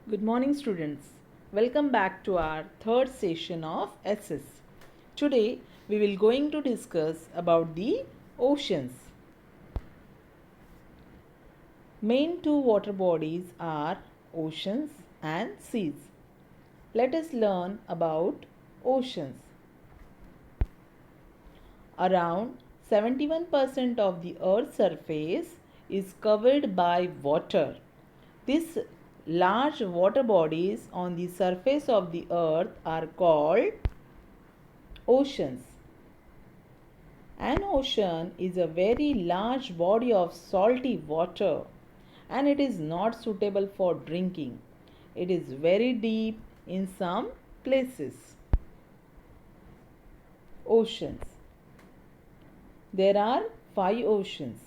Good morning, students. Welcome back to our third session of SS. Today we will going to discuss about the oceans. Main two water bodies are oceans and seas. Let us learn about oceans. Around 71% of the earth's surface is covered by water. These large water bodies on the surface of the earth are called oceans. An ocean is a very large body of salty water and it is not suitable for drinking. It is very deep in some places. Oceans. There are 5 oceans.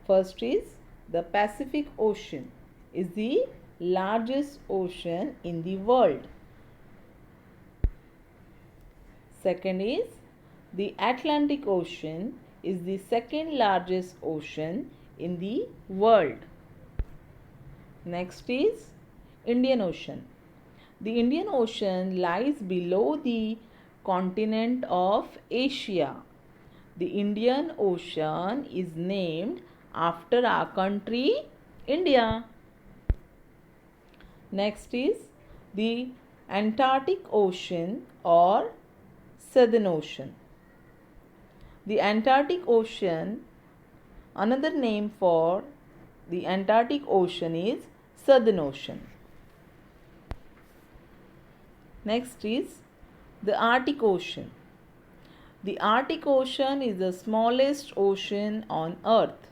First is the Pacific Ocean is the largest ocean in the world. Second is the Atlantic Ocean is the second largest ocean in the world. Next is Indian Ocean. The Indian Ocean lies below the continent of Asia. The Indian Ocean is named after our country, India. Next is the Antarctic Ocean or Southern Ocean. The Antarctic Ocean, another name for the Antarctic Ocean is Southern Ocean. Next is the Arctic Ocean. The Arctic Ocean is the smallest ocean on earth.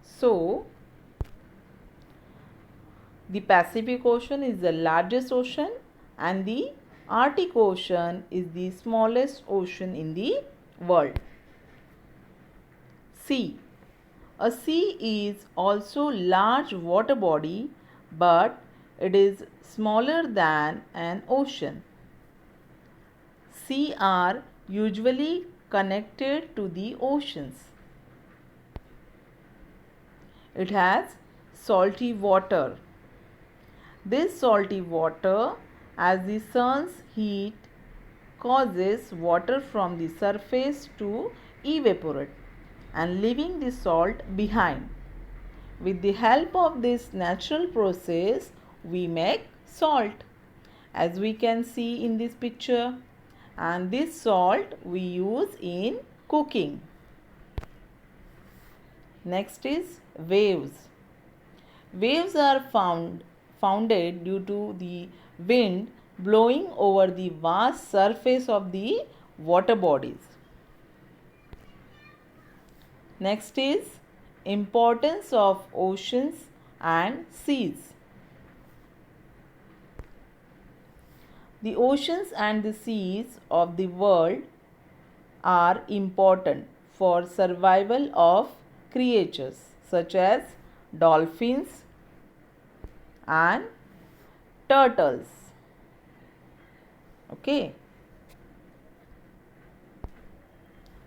So, the Pacific Ocean is the largest ocean and the Arctic Ocean is the smallest ocean in the world. Sea. A sea is also large water body but it is smaller than an ocean. Sea are usually connected to the oceans. It has salty water. This salty water, as the sun's heat causes water from the surface to evaporate and leaving the salt behind. With the help of this natural process, we make salt, as we can see in this picture, and this salt we use in cooking. Next is waves. Waves are founded due to the wind blowing over the vast surface of the water bodies. Next is importance of oceans and seas. The oceans and the seas of the world are important for survival of creatures such as dolphins and turtles. Okay.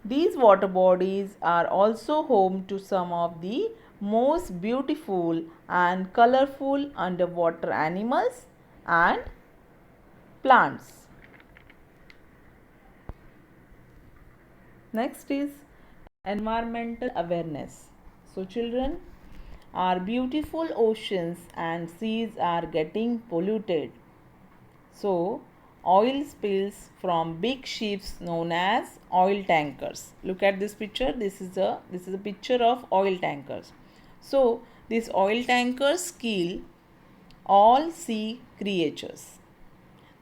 These water bodies are also home to some of the most beautiful and colorful underwater animals and plants. Next is environmental awareness. So children, our beautiful oceans and seas are getting polluted. So oil spills from big ships known as oil tankers. Look at this picture. This is a picture of oil tankers. So these oil tankers kill all sea creatures.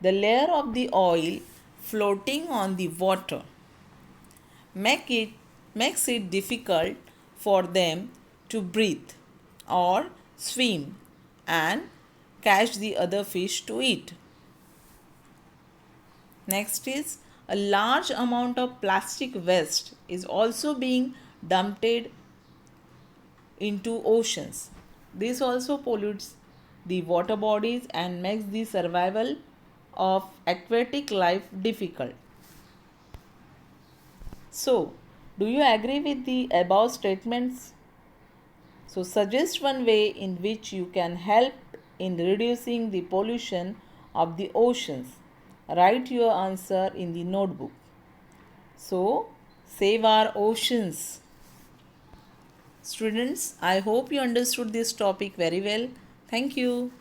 The layer of the oil floating on the water makes it difficult for them to breathe or swim and catch the other fish to eat. Next is a large amount of plastic waste is also being dumped into oceans. This also pollutes the water bodies and makes the survival of aquatic life difficult. So, do you agree with the above statements? So suggest one way in which you can help in reducing the pollution of the oceans. Write your answer in the notebook. So save our oceans. Students, I hope you understood this topic very well. Thank you.